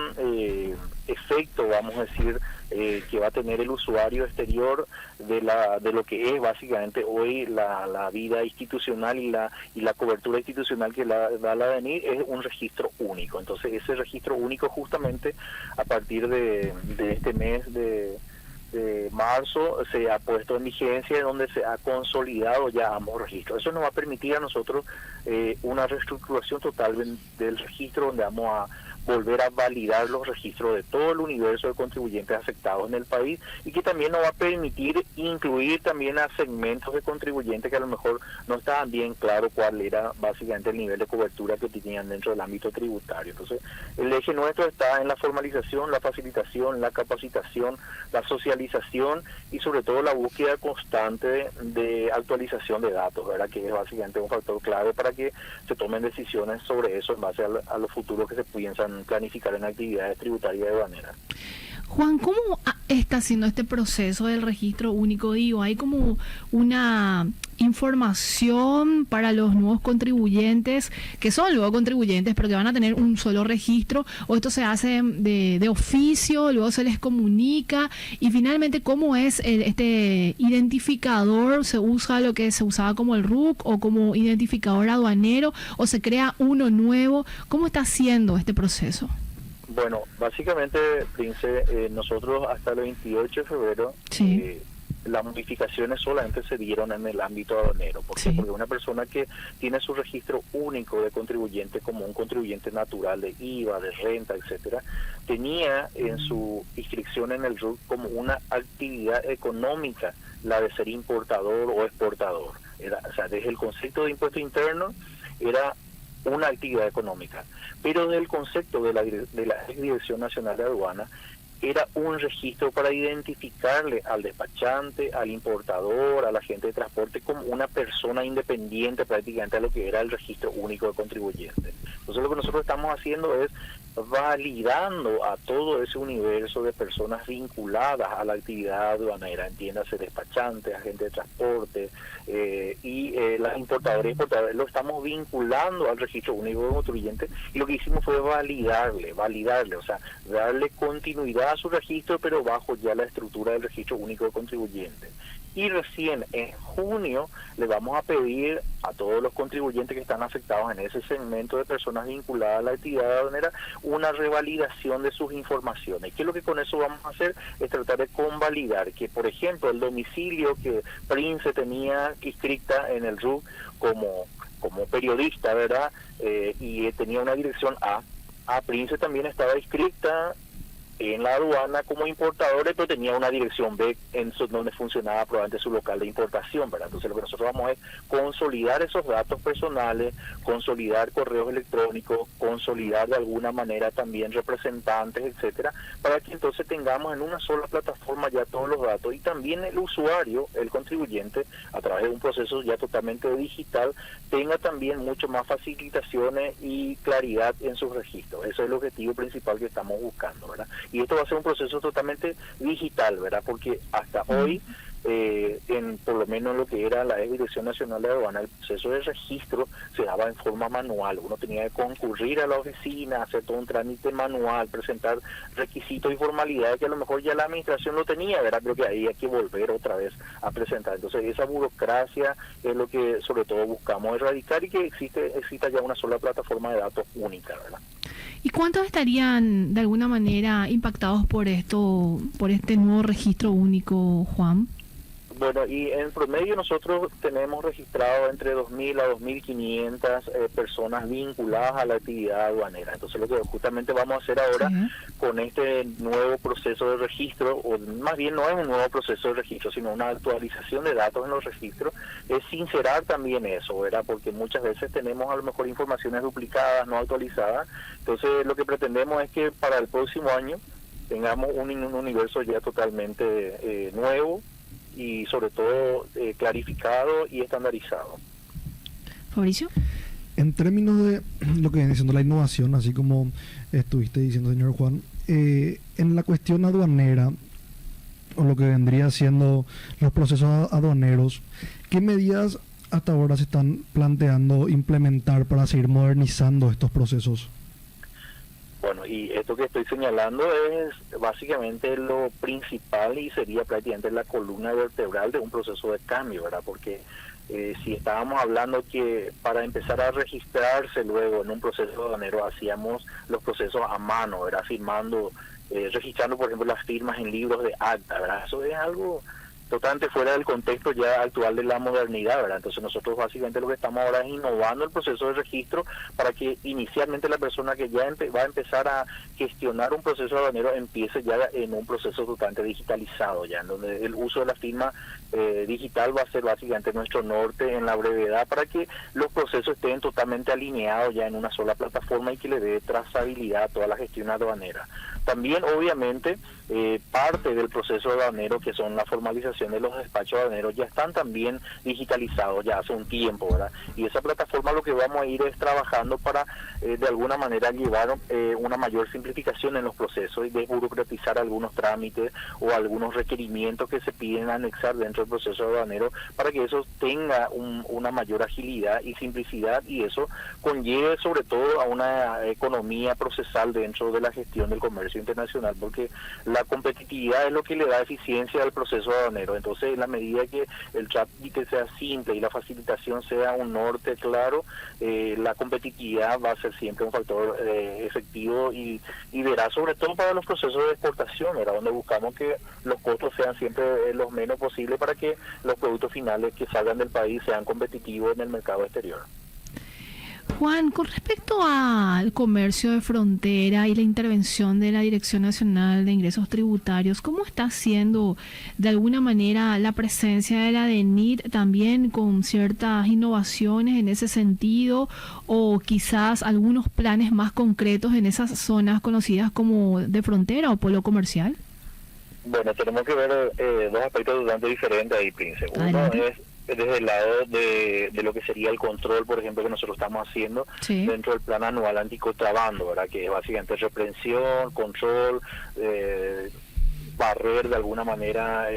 efecto, vamos a decir, que va a tener el usuario exterior de lo que es básicamente hoy la vida institucional y la cobertura institucional que da la DENIT, es un registro único. Entonces, ese registro único justamente a partir de este mes de marzo se ha puesto en vigencia, donde se ha consolidado ya ambos registros. Eso nos va a permitir a nosotros una reestructuración total del registro, donde vamos a volver a validar los registros de todo el universo de contribuyentes afectados en el país, y que también nos va a permitir incluir también a segmentos de contribuyentes que a lo mejor no estaban bien claro cuál era básicamente el nivel de cobertura que tenían dentro del ámbito tributario. Entonces, el eje nuestro está en la formalización, la facilitación, la capacitación, la socialización y sobre todo la búsqueda constante de actualización de datos, ¿verdad?, que es básicamente un factor clave para que se tomen decisiones sobre eso en base a los futuros que se piensan planificar en actividades tributarias y aduaneras. Juan, ¿cómo está haciendo este proceso del registro único? Digo, ¿hay como una información para los nuevos contribuyentes, que son luego contribuyentes, pero que van a tener un solo registro, o esto se hace de oficio, luego se les comunica? Y finalmente, ¿cómo es este identificador? ¿Se usa lo que se usaba como el RUC o como identificador aduanero, o se crea uno nuevo? ¿Cómo está haciendo este proceso? Bueno, básicamente, Prince, nosotros hasta el 28 de febrero, Sí. las modificaciones solamente se dieron en el ámbito aduanero. ¿Por qué? Sí. Porque una persona que tiene su registro único de contribuyente como un contribuyente natural de IVA, de renta, etcétera, tenía en su inscripción en el RUC como una actividad económica la de ser importador o exportador. O sea, desde el concepto de impuesto interno era una actividad económica, pero del concepto de la Dirección Nacional de Aduanas era un registro para identificarle al despachante, al importador, al agente de transporte como una persona independiente prácticamente a lo que era el registro único de contribuyentes. Entonces lo que nosotros estamos haciendo es validando a todo ese universo de personas vinculadas a la actividad aduanera, entiéndase despachantes, agentes de transporte y las importadoras y exportadores, lo estamos vinculando al registro único de contribuyentes, y lo que hicimos fue validarle, o sea, darle continuidad a su registro, pero bajo ya la estructura del registro único de contribuyentes. Y recién en junio le vamos a pedir a todos los contribuyentes que están afectados en ese segmento de personas vinculadas a la actividad aduanera una revalidación de sus informaciones. ¿Qué es lo que con eso vamos a hacer? Es tratar de convalidar que, por ejemplo, el domicilio que Prince tenía inscrita en el RUC como periodista, ¿verdad? Y tenía una dirección A Prince también estaba inscrita en la aduana como importadores, pero tenía una dirección B donde funcionaba probablemente su local de importación, ¿verdad? Entonces lo que nosotros vamos es consolidar esos datos personales, consolidar correos electrónicos, consolidar de alguna manera también representantes, etcétera, para que entonces tengamos en una sola plataforma ya todos los datos, y también el usuario, el contribuyente, a través de un proceso ya totalmente digital, tenga también mucho más facilitaciones y claridad en sus registros. Ese es el objetivo principal que estamos buscando, ¿verdad? Y esto va a ser un proceso totalmente digital, ¿verdad? Porque hasta hoy, por lo menos lo que era la Dirección Nacional de Aduana, el proceso de registro se daba en forma manual. Uno tenía que concurrir a la oficina, hacer todo un trámite manual, presentar requisitos y formalidades que a lo mejor ya la administración lo tenía, ¿verdad? Pero que ahí hay que volver otra vez a presentar. Entonces esa burocracia es lo que sobre todo buscamos erradicar, y que exista ya una sola plataforma de datos única, ¿verdad? ¿Y cuántos estarían de alguna manera impactados por este nuevo registro único, Juan? Bueno, y en promedio nosotros tenemos registrado entre 2.000 a 2.500 personas vinculadas a la actividad aduanera. Entonces lo que justamente vamos a hacer ahora con este nuevo proceso de registro, o más bien no es un nuevo proceso de registro, sino una actualización de datos en los registros, es sincerar también eso, ¿verdad? Porque muchas veces tenemos a lo mejor informaciones duplicadas, no actualizadas. Entonces lo que pretendemos es que para el próximo año tengamos un universo ya totalmente nuevo, y sobre todo clarificado y estandarizado. Fabricio. En términos de lo que viene siendo la innovación, así como estuviste diciendo, señor Juan, en la cuestión aduanera, o lo que vendría siendo los procesos aduaneros, ¿qué medidas hasta ahora se están planteando implementar para seguir modernizando estos procesos? Bueno, y esto que estoy señalando es básicamente lo principal y sería prácticamente la columna vertebral de un proceso de cambio, ¿verdad? Porque si estábamos hablando que para empezar a registrarse luego en un proceso aduanero hacíamos los procesos a mano, ¿verdad? Firmando, registrando por ejemplo las firmas en libros de acta, ¿verdad? Eso es algo totalmente fuera del contexto ya actual de la modernidad, ¿verdad? Entonces nosotros básicamente lo que estamos ahora es innovando el proceso de registro para que inicialmente la persona que ya va a empezar a gestionar un proceso aduanero empiece ya en un proceso totalmente digitalizado, ya en donde el uso de la firma digital va a ser básicamente nuestro norte en la brevedad, para que los procesos estén totalmente alineados ya en una sola plataforma y que le dé trazabilidad a toda la gestión aduanera. También obviamente parte del proceso aduanero, que son la formalización de los despachos aduaneros, ya están también digitalizados ya hace un tiempo, ¿verdad? Y esa plataforma lo que vamos a ir es trabajando para de alguna manera llevar una mayor simplificación en los procesos y desburocratizar algunos trámites o algunos requerimientos que se piden anexar dentro del proceso aduanero, para que eso tenga una mayor agilidad y simplicidad, y eso conlleve sobre todo a una economía procesal dentro de la gestión del comercio internacional, porque la competitividad es lo que le da eficiencia al proceso aduanero. Entonces, en la medida que el trámite sea simple y la facilitación sea un norte claro, la competitividad va a ser siempre un factor efectivo y verá sobre todo para los procesos de exportación, ¿verdad? Donde buscamos que los costos sean siempre los menos posibles para que los productos finales que salgan del país sean competitivos en el mercado exterior. Juan, con respecto al comercio de frontera y la intervención de la Dirección Nacional de Ingresos Tributarios, ¿cómo está siendo de alguna manera la presencia de la DENIT también con ciertas innovaciones en ese sentido o quizás algunos planes más concretos en esas zonas conocidas como de frontera o polo comercial? Bueno, tenemos que ver dos aspectos bastante diferentes ahí, Prince. Uno es desde el lado de lo que sería el control, por ejemplo, que nosotros estamos haciendo dentro del plan anual anticontrabando, ¿verdad? Que es básicamente reprensión, control, barrer de alguna manera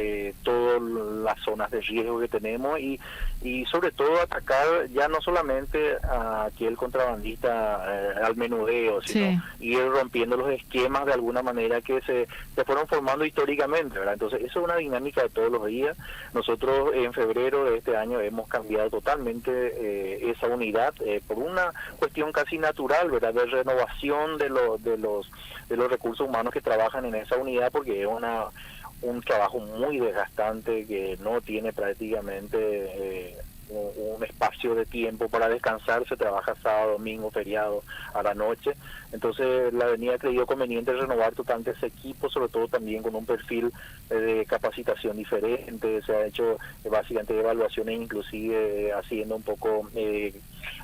todas las zonas de riesgo que tenemos y sobre todo atacar ya no solamente a aquel contrabandista al menudeo, sino ir rompiendo los esquemas de alguna manera que se fueron formando históricamente, ¿verdad? Entonces eso es una dinámica de todos los días. Nosotros en febrero de este año hemos cambiado totalmente esa unidad por una cuestión casi natural, ¿verdad? De renovación de los recursos humanos que trabajan en esa unidad, porque es un trabajo muy desgastante que no tiene prácticamente un espacio de tiempo para descansar. Se trabaja sábado, domingo, feriado, a la noche. Entonces la avenida ha creído conveniente renovar totalmente ese equipo, sobre todo también con un perfil de capacitación diferente. Se ha hecho básicamente evaluaciones, inclusive haciendo un poco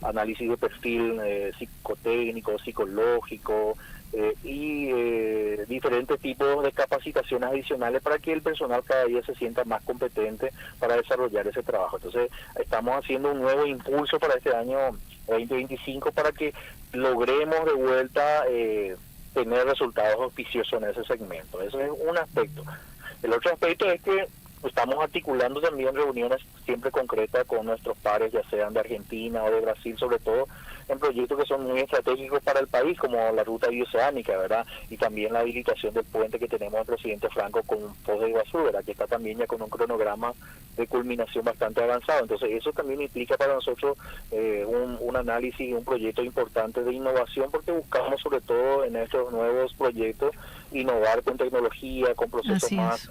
análisis de perfil psicotécnico, psicológico, y diferentes tipos de capacitaciones adicionales para que el personal cada día se sienta más competente para desarrollar ese trabajo. Entonces estamos haciendo un nuevo impulso para este año 2025 para que logremos de vuelta tener resultados auspiciosos en ese segmento. Eso es un aspecto. El otro aspecto es que estamos articulando también reuniones siempre concretas con nuestros pares, ya sean de Argentina o de Brasil, sobre todo en proyectos que son muy estratégicos para el país, como la ruta bioceánica, ¿verdad? Y también la habilitación del puente que tenemos del presidente Franco con Foz de Iguazú, ¿verdad? Que está también ya con un cronograma de culminación bastante avanzado. Entonces eso también implica para nosotros un análisis y un proyecto importante de innovación, porque buscamos sobre todo en estos nuevos proyectos innovar con tecnología, con procesos más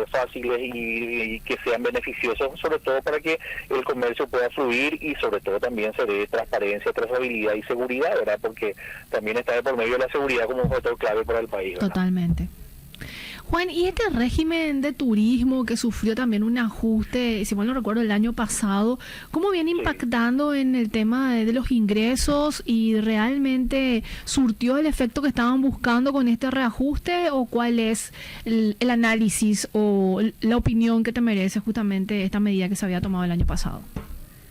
fáciles y que sean beneficiosos, sobre todo para que el comercio pueda fluir y sobre todo también se dé transparencia, trazabilidad y seguridad, ¿verdad? Porque también está de por medio de la seguridad como un factor clave para el país, ¿verdad? Totalmente. Juan, y este régimen de turismo que sufrió también un ajuste, si mal no recuerdo, el año pasado, ¿cómo viene impactando en el tema de los ingresos y realmente surtió el efecto que estaban buscando con este reajuste o cuál es el análisis o la opinión que te merece justamente esta medida que se había tomado el año pasado?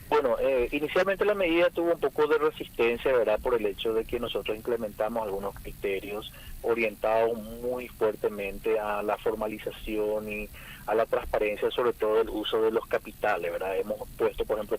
Bueno, inicialmente la medida tuvo un poco de resistencia, ¿verdad? Por el hecho de que nosotros implementamos algunos criterios orientados muy fuertemente a la formalización y a la transparencia, sobre todo el uso de los capitales, ¿verdad? Hemos puesto, por ejemplo,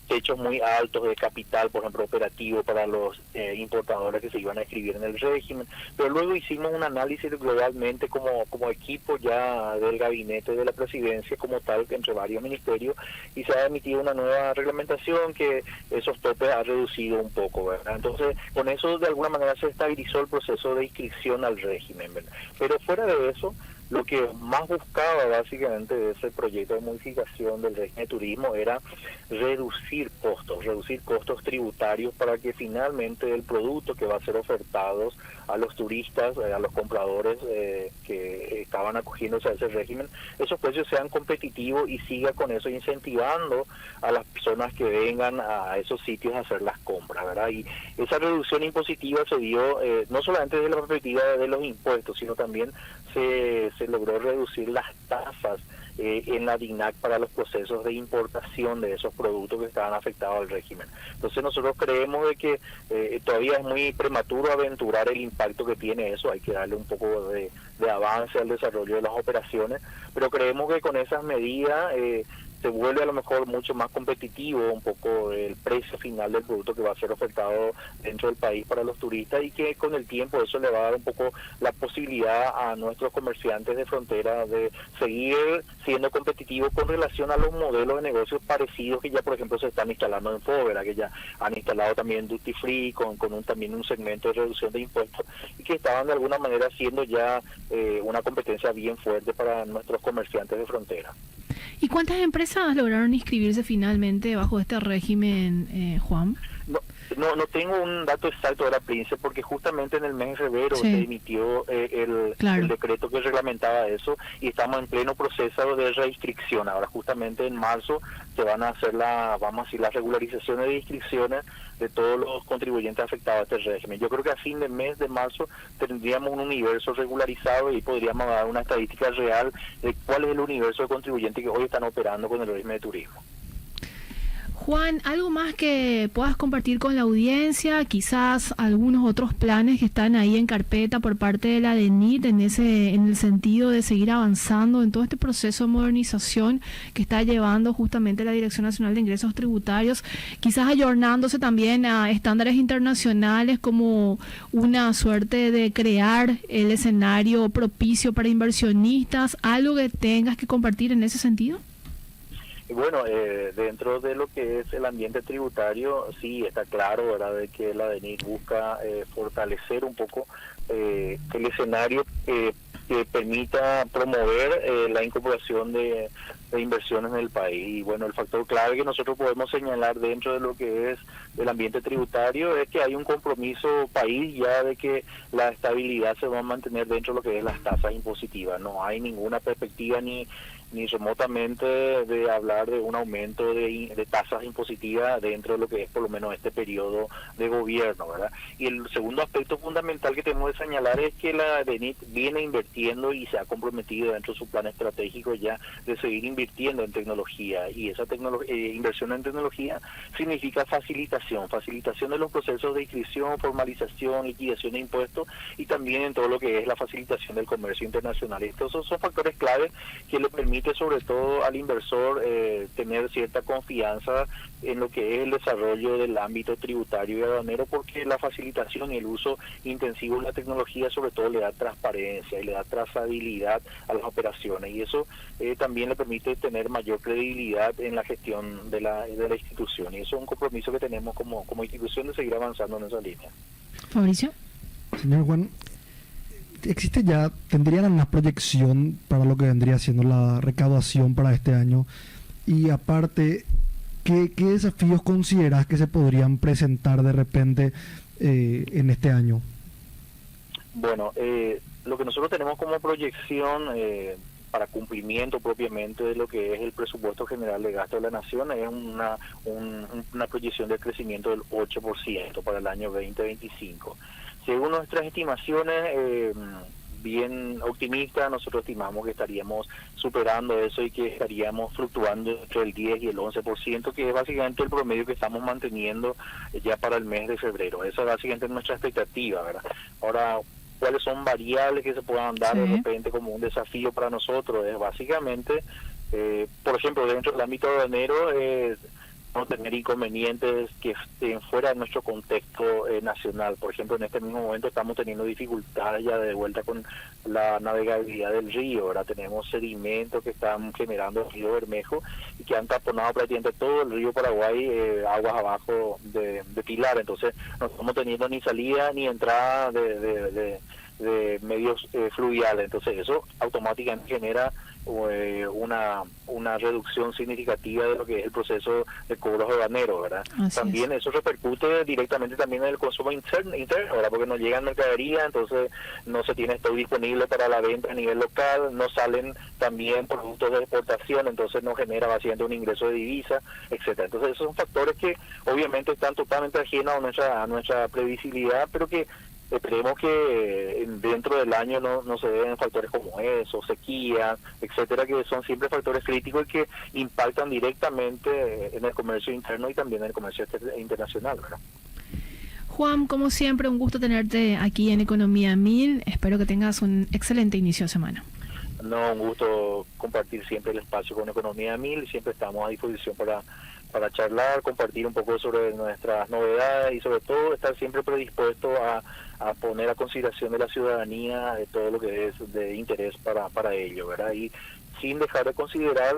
techos muy altos de capital, por ejemplo, operativo para los importadores que se iban a inscribir en el régimen, pero luego hicimos un análisis globalmente como equipo ya del gabinete de la presidencia como tal, entre varios ministerios, y se ha emitido una nueva reglamentación que esos topes ha reducido un poco, ¿verdad? Entonces, con eso de alguna manera se estabilizó el proceso de inscripción al régimen, ¿verdad? Pero fuera de eso, lo que más buscaba básicamente de ese proyecto de modificación del régimen de turismo era reducir costos tributarios para que finalmente el producto que va a ser ofertado a los turistas, a los compradores que estaban acogiéndose a ese régimen, esos precios sean competitivos y siga con eso incentivando a las personas que vengan a esos sitios a hacer las compras, ¿verdad? Y esa reducción impositiva se dio no solamente desde la perspectiva de los impuestos, sino también se logró reducir las tasas en la DINAC para los procesos de importación de esos productos que estaban afectados al régimen. Entonces nosotros creemos de que todavía es muy prematuro aventurar el impacto que tiene eso, hay que darle un poco de avance al desarrollo de las operaciones, pero creemos que con esas medidas se vuelve a lo mejor mucho más competitivo un poco el precio final del producto que va a ser ofertado dentro del país para los turistas, y que con el tiempo eso le va a dar un poco la posibilidad a nuestros comerciantes de frontera de seguir siendo competitivos con relación a los modelos de negocios parecidos que ya por ejemplo se están instalando en Fovera, que ya han instalado también Duty Free con también un segmento de reducción de impuestos y que estaban de alguna manera siendo ya una competencia bien fuerte para nuestros comerciantes de frontera. ¿Y cuántas empresas lograron inscribirse finalmente bajo este régimen, Juan? No tengo un dato exacto ahora, Prince, porque justamente en el mes de febrero Sí. se emitió Claro. el decreto que reglamentaba eso y estamos en pleno proceso de reinscripción. Ahora justamente en marzo se van a hacer vamos a decir, las regularizaciones de inscripciones de todos los contribuyentes afectados a este régimen. Yo creo que a fin de mes de marzo tendríamos un universo regularizado y podríamos dar una estadística real de cuál es el universo de contribuyentes que hoy están operando con el régimen de turismo. Juan, ¿algo más que puedas compartir con la audiencia? Quizás algunos otros planes que están ahí en carpeta por parte de la DENIT en el sentido de seguir avanzando en todo este proceso de modernización que está llevando justamente la Dirección Nacional de Ingresos Tributarios, quizás ayornándose también a estándares internacionales como una suerte de crear el escenario propicio para inversionistas. ¿Algo que tengas que compartir en ese sentido? Bueno, dentro de lo que es el ambiente tributario, sí está claro, ¿verdad?, de que la DENIT busca fortalecer un poco el escenario que permita promover la incorporación de inversiones en el país. Y bueno, el factor clave que nosotros podemos señalar dentro de lo que es el ambiente tributario es que hay un compromiso país ya de que la estabilidad se va a mantener dentro de lo que es las tasas impositivas. No hay ninguna perspectiva ni remotamente de hablar de un aumento de tasas impositivas dentro de lo que es por lo menos este periodo de gobierno, ¿verdad? Y el segundo aspecto fundamental que tenemos que señalar es que la DENIT viene invirtiendo y se ha comprometido dentro de su plan estratégico ya de seguir invirtiendo en tecnología, y esa inversión en tecnología significa facilitación de los procesos de inscripción, formalización, liquidación de impuestos y también en todo lo que es la facilitación del comercio internacional. Estos son factores clave que le permiten sobre todo al inversor tener cierta confianza en lo que es el desarrollo del ámbito tributario y aduanero, porque la facilitación y el uso intensivo de la tecnología sobre todo le da transparencia y le da trazabilidad a las operaciones, y eso también le permite tener mayor credibilidad en la gestión de la institución, y eso es un compromiso que tenemos como institución de seguir avanzando en esa línea. Fabricio. Señor Juan, tendrían una proyección para lo que vendría siendo la recaudación para este año? Y aparte, ¿qué desafíos consideras que se podrían presentar de repente en este año? Bueno, lo que nosotros tenemos como proyección para cumplimiento propiamente de lo que es el presupuesto general de gasto de la Nación es una proyección de crecimiento del 8% para el año 2025. Según nuestras estimaciones bien optimistas, nosotros estimamos que estaríamos superando eso y que estaríamos fluctuando entre el 10 y el 11%, que es básicamente el promedio que estamos manteniendo ya para el mes de febrero. Esa es básicamente nuestra expectativa, ¿verdad? Ahora, ¿cuáles son variables que se puedan dar de repente como un desafío para nosotros? Es básicamente, por ejemplo, dentro del ámbito aduanero, no tener inconvenientes que estén fuera de nuestro contexto nacional. Por ejemplo, en este mismo momento estamos teniendo dificultades ya de vuelta con la navegabilidad del río. Ahora tenemos sedimentos que están generando el río Bermejo y que han taponado prácticamente todo el río Paraguay, aguas abajo de Pilar. Entonces no estamos teniendo ni salida ni entrada de medios fluviales. Entonces eso automáticamente genera una reducción significativa de lo que es el proceso de cobros aduaneros, ¿verdad? También eso repercute directamente también en el consumo interno, ¿verdad? Porque no llegan mercadería, entonces no se tiene stock disponible para la venta a nivel local, no salen también productos de exportación, entonces no genera básicamente un ingreso de divisa, etcétera. Entonces esos son factores que obviamente están totalmente ajenos a nuestra previsibilidad, pero que esperemos que dentro del año no se den factores como eso, sequía, etcétera, que son siempre factores críticos y que impactan directamente en el comercio interno y también en el comercio internacional, ¿verdad? Juan, como siempre, un gusto tenerte aquí en Economía 1000. Espero que tengas un excelente inicio de semana. No, un gusto compartir siempre el espacio con Economía 1000. Siempre estamos a disposición para charlar, compartir un poco sobre nuestras novedades y sobre todo estar siempre predispuesto a poner a consideración de la ciudadanía todo lo que es de interés para ello, ¿verdad? Y sin dejar de considerar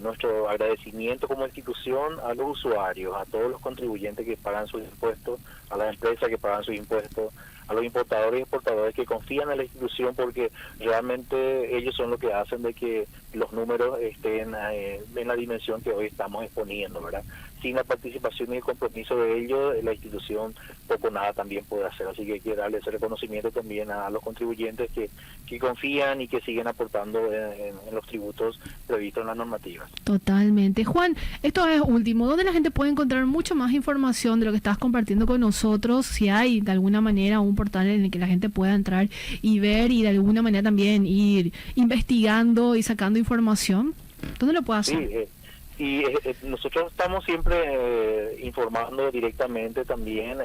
nuestro agradecimiento como institución a los usuarios, a todos los contribuyentes que pagan sus impuestos, a las empresas que pagan sus impuestos, a los importadores y exportadores que confían en la institución, porque realmente ellos son los que hacen de que los números estén en la dimensión que hoy estamos exponiendo, ¿verdad? Sin la participación y el compromiso de ellos, la institución poco nada también puede hacer. Así que hay que darle ese reconocimiento también a los contribuyentes que confían y que siguen aportando en los tributos previstos en las normativas. Totalmente. Juan, esto es último. ¿Dónde la gente puede encontrar mucho más información de lo que estás compartiendo con nosotros? Si hay de alguna manera un portal en el que la gente pueda entrar y ver y de alguna manera también ir investigando y sacando información, ¿dónde lo puede hacer? Sí, nosotros estamos siempre informando directamente también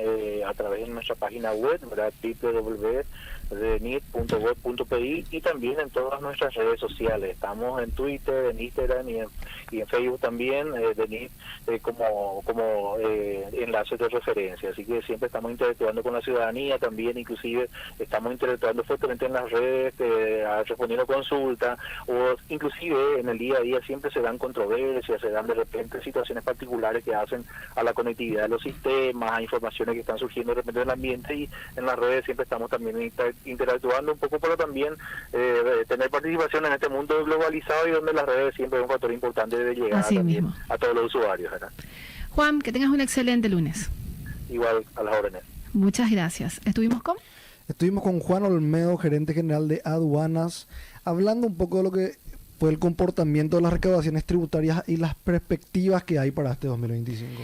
a través de nuestra página web, ¿verdad? www.denit.gov.pi, y también en todas nuestras redes sociales. Estamos en Twitter, en Instagram y en Facebook también, Denit como enlaces de referencia. Así que siempre estamos interactuando con la ciudadanía también, inclusive estamos interactuando fuertemente en las redes, respondiendo consultas, o inclusive en el día a día siempre se dan controversias, se dan de repente situaciones particulares que hacen a la conectividad de los sistemas, a informaciones que están surgiendo de repente en el ambiente, y en las redes siempre estamos también interactuando un poco, pero también tener participación en este mundo globalizado, y donde las redes siempre es un factor importante de llegar también a todos los usuarios, ¿verdad? Juan, que tengas un excelente lunes. Igual, a las órdenes. Muchas gracias. ¿Estuvimos con Juan Olmedo, gerente general de aduanas, hablando un poco de lo que fue el comportamiento de las recaudaciones tributarias y las perspectivas que hay para este 2025.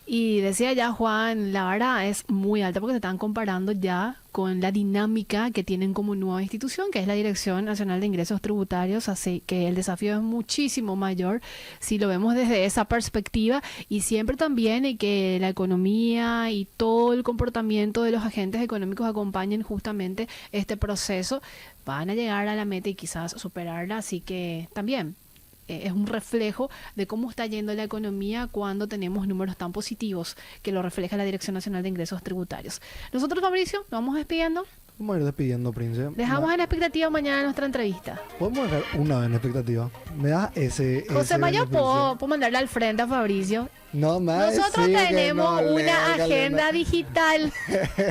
Y decía ya Juan, la vara es muy alta porque se están comparando ya con la dinámica que tienen como nueva institución, que es la Dirección Nacional de Ingresos Tributarios, así que el desafío es muchísimo mayor si lo vemos desde esa perspectiva, y siempre también que la economía y todo el comportamiento de los agentes económicos acompañen justamente este proceso. Van a llegar a la meta y quizás superarla, así que también es un reflejo de cómo está yendo la economía cuando tenemos números tan positivos que lo refleja la Dirección Nacional de Ingresos Tributarios. Nosotros, Fabricio, nos vamos despidiendo. Vamos a ir despidiendo, Prince. Dejamos en expectativa mañana nuestra entrevista. Podemos dejar una vez en expectativa. Me da ese José Mayo, puedo mandarle al frente a Fabricio. No más. Nosotros tenemos una agenda digital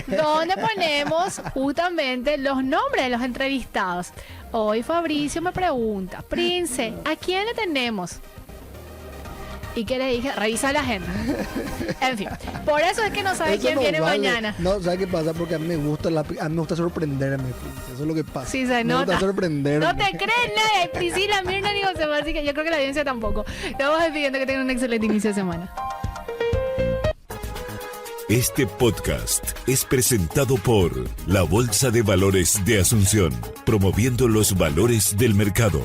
donde ponemos justamente los nombres de los entrevistados. Hoy Fabricio me pregunta, Prince, ¿a quién le tenemos? ¿Y qué le dije? Revisa la agenda. En fin, por eso es que no sabe quién viene mañana. No, ¿sabes qué pasa? Porque a mí me gusta sorprenderme. Eso es lo que pasa. Sí, se nota. Me gusta sorprenderme. No te crees nadie. Priscila, Mirna ni José, así que yo creo que la audiencia tampoco. Te vamos despidiendo, que tengan un excelente inicio de semana. Este podcast es presentado por la Bolsa de Valores de Asunción, promoviendo los valores del mercado.